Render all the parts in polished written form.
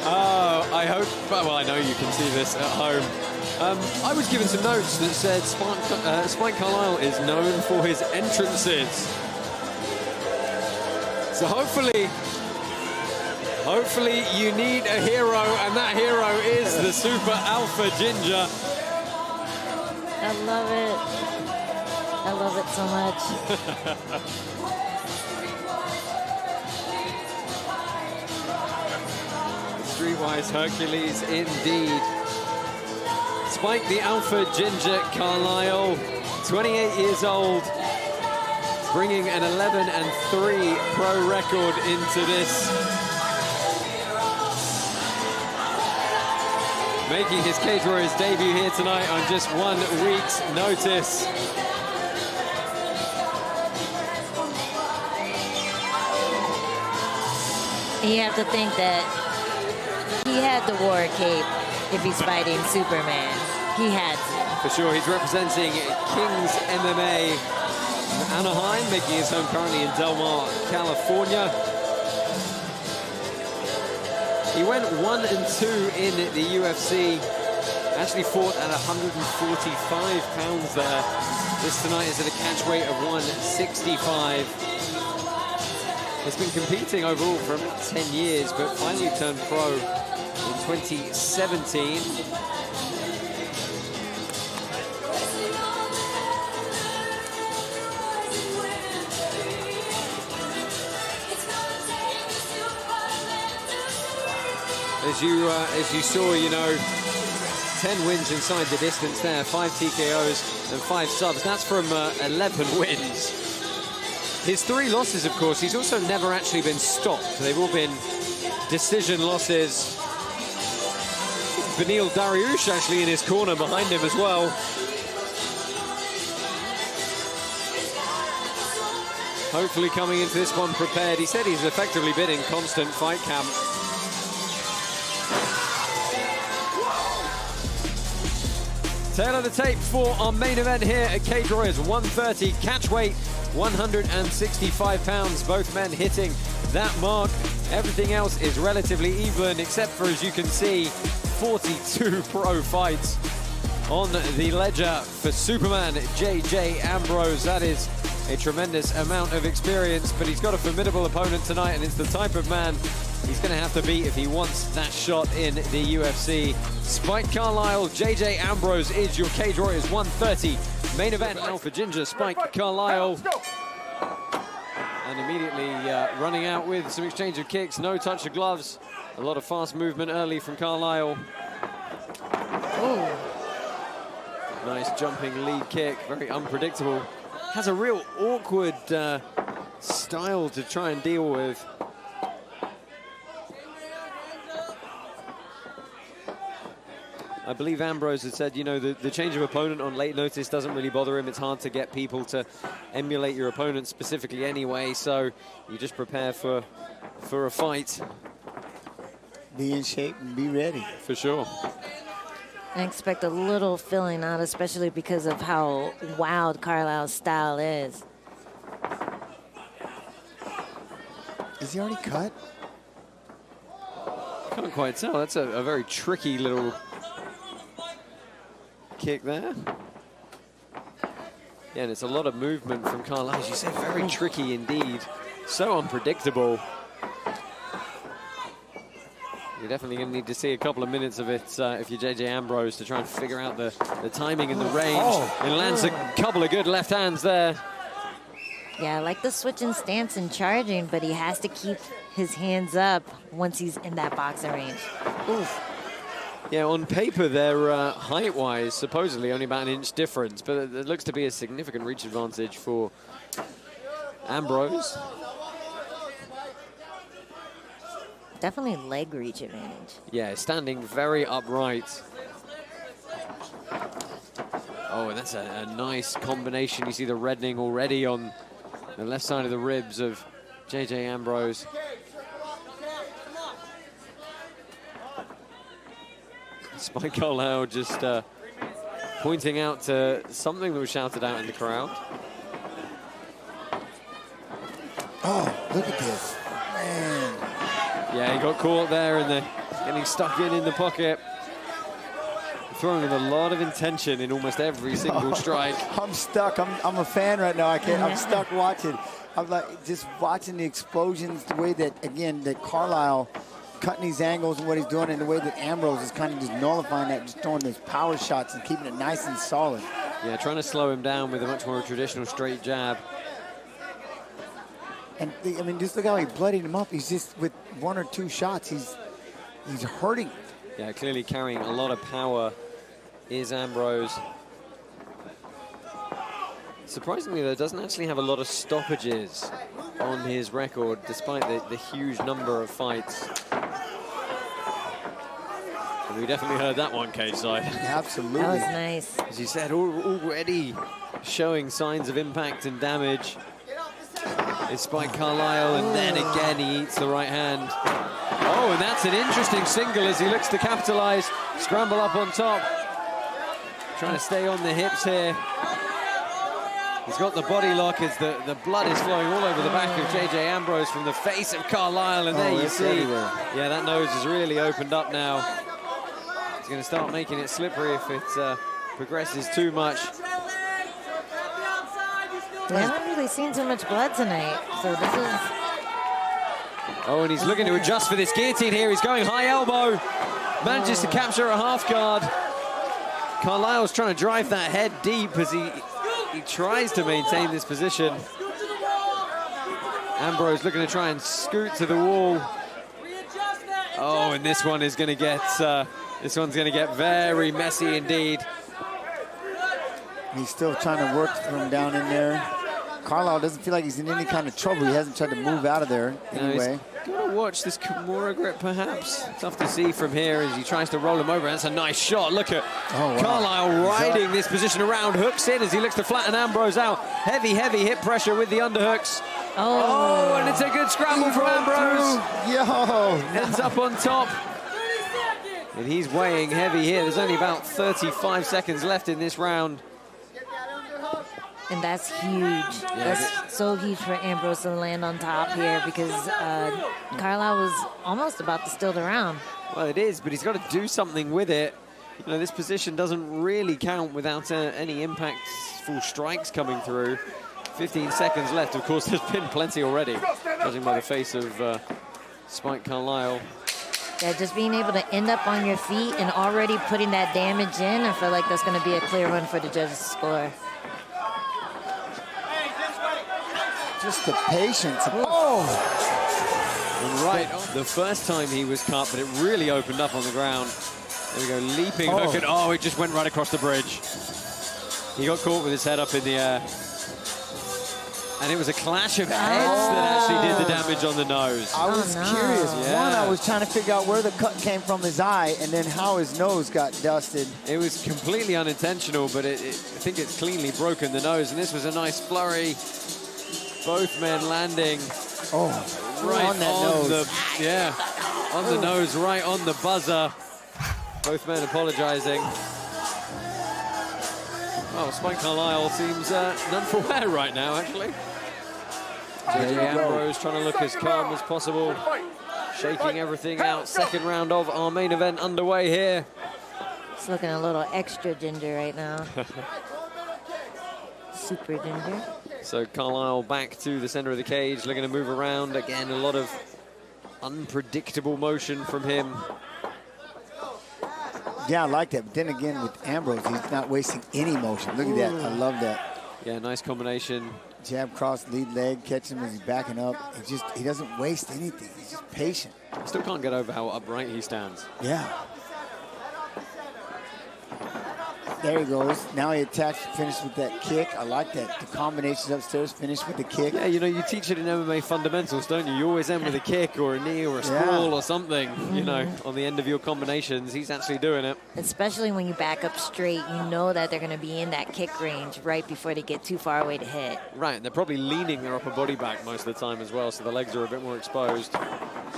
I hope, well, I know you can see this at home. I was given some notes that said Spike Carlyle is known for his entrances. So hopefully you need a hero, and that hero is the Super Alpha Ginger. I love it. I love it so much. Streetwise Hercules indeed. Spike the Alpha Ginger Carlyle, 28 years old, bringing an 11-3 pro record into this. Making his Cage Warriors debut here tonight on just 1 week's notice. You have to think that he had the war cape if he's fighting Superman. He had to. For sure, he's representing King's MMA in Anaheim, making his home currently in Del Mar, California. He went 1-2 in the UFC. Actually fought at 145 pounds there. This tonight is at a catch weight of 165. Has been competing overall for about 10 years, but finally turned pro in 2017. As you saw, you know, 10 wins inside the distance there, 5 TKOs and 5 subs. That's from 11 wins. His 3 losses, of course, he's also never actually been stopped. They've all been decision losses. Beneil Dariush actually in his corner behind him as well. Hopefully coming into this one prepared. He said he's effectively been in constant fight camp. Tail of the tape for our main event here at Cage Warriors 130, catch weight 165 pounds, both men hitting that mark. Everything else is relatively even, except for, as you can see, 42 pro fights on the ledger for Superman JJ Ambrose. That is a tremendous amount of experience, but he's got a formidable opponent tonight, and it's the type of man he's going to have to beat if he wants that shot in the UFC. Spike Carlyle, JJ Ambrose is your Cage Warriors 130 main event. Alpha Ginger, Spike Carlyle. And immediately running out with some exchange of kicks, no touch of gloves. A lot of fast movement early from Carlyle. Ooh. Nice jumping lead kick, very unpredictable. Has a real awkward style to try and deal with. I believe Ambrose had said, you know, the change of opponent on late notice doesn't really bother him. It's hard to get people to emulate your opponent specifically anyway, so you just prepare for a fight. Be in shape and be ready. For sure. I expect a little filling out, especially because of how wild Carlyle's style is. Is he already cut? Can't quite tell. That's a very tricky little kick there. Yeah, and it's a lot of movement from Carlyle. As you said, very tricky indeed. So unpredictable. You're definitely going to need to see a couple of minutes of it if you're JJ Ambrose to try and figure out the timing and the range. It lands a couple of good left hands there. Yeah, I like the switch in stance and charging, but he has to keep his hands up once he's in that boxing range. Oof. Yeah, on paper, they're height-wise, supposedly only about an inch difference, but it looks to be a significant reach advantage for Ambrose. Definitely leg reach advantage. Yeah, standing very upright. Oh, and that's a nice combination. You see the reddening already on the left side of the ribs of JJ Ambrose. Spike Carlyle just pointing out to something that was shouted out in the crowd. Oh, look at this. Man. Yeah, he got caught there and getting stuck in the pocket. Throwing in a lot of intention in almost every single strike. I'm stuck. I'm a fan right now. I'm stuck watching. I'm like just watching the explosions, the way that, again, that Carlyle cutting these angles and what he's doing, and the way that Ambrose is kind of just nullifying that, just throwing those power shots and keeping it nice and solid. Yeah, trying to slow him down with a much more traditional straight jab. And I mean, just look how he bloodied him up. He's just, with 1 or 2 shots, he's hurting. Yeah, clearly carrying a lot of power is Ambrose. Surprisingly, though, doesn't actually have a lot of stoppages on his record, despite the huge number of fights. And we definitely heard that one, cage side. Absolutely. That was nice. As you said, already showing signs of impact and damage. It's Spike Carlyle, and then again he eats the right hand. Oh, and that's an interesting single as he looks to capitalize. Scramble up on top. Trying to stay on the hips here. He's got the body lock as the blood is flowing all over the back of JJ Ambrose from the face of Carlyle, and there you see. Everywhere. Yeah, that nose is really opened up now. He's going to start making it slippery if it progresses too much. We haven't really seen too much blood tonight, so this is... Oh, and he's looking to adjust for this guillotine here. He's going high elbow. Manages to capture a half guard. Carlyle's trying to drive that head deep as he tries to maintain this position. Ambrose looking to try and scoot to the wall. Oh, and this one is going to get very messy indeed. He's still trying to work from down in there. Carlyle doesn't feel like he's in any kind of trouble. He hasn't tried to move out of there anyway. Got to watch this Kimura grip, perhaps. Tough to see from here as he tries to roll him over. That's a nice shot. Look at Carlyle riding this position around, hooks in as he looks to flatten Ambrose out. Heavy hip pressure with the underhooks. Oh, and it's a good scramble from Ambrose. Ends up on top. And he's weighing heavy here. There's only about 35 seconds left in this round. And that's huge. Yeah, that's so huge for Ambrose to land on top here, because Carlyle was almost about to steal the round. Well, it is, but he's got to do something with it. You know, this position doesn't really count without any impactful strikes coming through. 15 seconds left. Of course, there's been plenty already, judging by the face of Spike Carlyle. Yeah, just being able to end up on your feet and already putting that damage in, I feel like that's going to be a clear one for the judges' score. Just the patience. Right, the first time he was cut, but it really opened up on the ground. There we go, leaping hook, and it just went right across the bridge. He got caught with his head up in the air. And it was a clash of heads that actually did the damage on the nose. I was curious. Yeah. One, I was trying to figure out where the cut came from his eye, and then how his nose got dusted. It was completely unintentional, but I think it's cleanly broken the nose. And this was a nice flurry. Both men landing right on that nose. On the nose, right on the buzzer. Both men apologizing. Well, Spike Carlyle seems none for wear right now, actually. JJ Ambrose trying to look as calm as possible, shaking everything out. Second round of our main event underway here. It's looking a little extra ginger right now. Super ginger. So Carlyle back to the center of the cage, looking to move around. Again, a lot of unpredictable motion from him. Yeah, I like that. But then again, with Ambrose, he's not wasting any motion. Look at that. I love that. Yeah, nice combination. Jab, cross, lead leg, catch him as he's backing up. He doesn't waste anything. He's just patient. I still can't get over how upright he stands. Yeah. There he goes. Now he attacks, finished with that kick. I like that. The combinations upstairs, finished with the kick. Yeah, you know, you teach it in MMA fundamentals, don't you? You always end with a kick or a knee or a sprawl or something, you know, on the end of your combinations. He's actually doing it. Especially when you back up straight, you know that they're going to be in that kick range right before they get too far away to hit. Right, and they're probably leaning their upper body back most of the time as well, so the legs are a bit more exposed.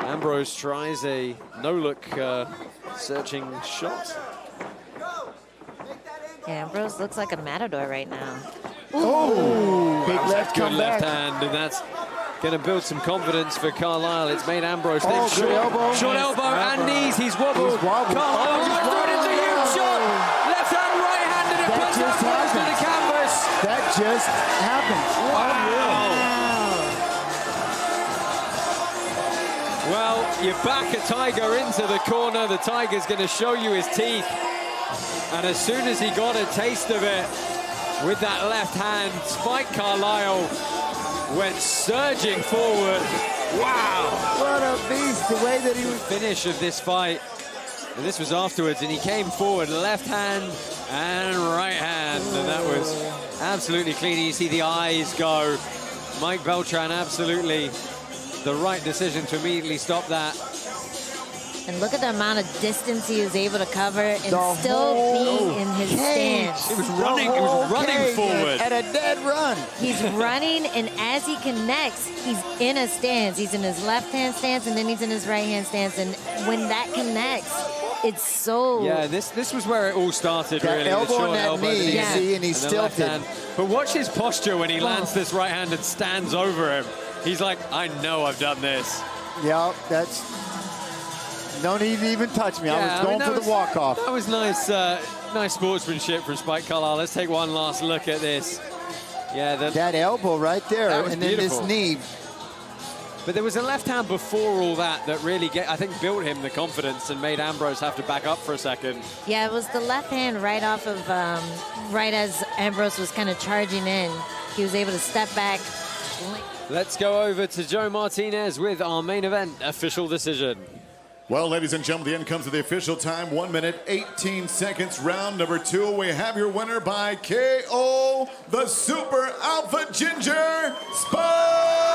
Ambrose tries a no-look searching shot. Ambrose looks like a matador right now. Oh, big left good comeback. left hand, and that's Going to build some confidence for Carlyle. It's made Ambrose think good elbow. Short elbow and knees. He's wobbled. Carlyle just threw it into the huge shot. Left hand, right hand, and it puts Ambrose to the canvas. That just happened. Well, you back a Tiger into the corner. The Tiger's going to show you his teeth. And as soon as he got a taste of it with that left hand, Spike Carlyle went surging forward. Wow. What a beast, the way that he was. Finish of this fight. And this was afterwards, and he came forward, left hand and right hand. And that was absolutely clean. You see the eyes go. Mike Beltran, absolutely the right decision to immediately stop that. And look at the amount of distance he was able to cover and The still whole be in his cage. stance. He was running forward. At a dead run. He's running, and as he connects, he's in a stance. He's in his left-hand stance, and then he's in his right-hand stance. And when that connects, it's so... Yeah, this was where it all started, That really. elbow the short and that elbow, knee, Yeah. see, and he's the still left hand. But watch his posture when he lands this right hand and stands over him. He's like, I know I've done this. Yeah, that's... No need to even touch me. I was going for the walk-off. That was nice, nice sportsmanship from Spike Carlyle. Let's take one last look at this. Yeah, that elbow right there, That was and then beautiful. this knee. But there was a left hand before all that really, I think, built him the confidence and made Ambrose have to back up for a second. Yeah, it was the left hand right off of, right as Ambrose was kind of charging in. He was able to step back. Let's go over to Joe Martinez with our main event official decision. Well, ladies and gentlemen, the end comes to the official time. 1 minute, 18 seconds, round number 2. We have your winner by KO, the Super Alpha Ginger, Spike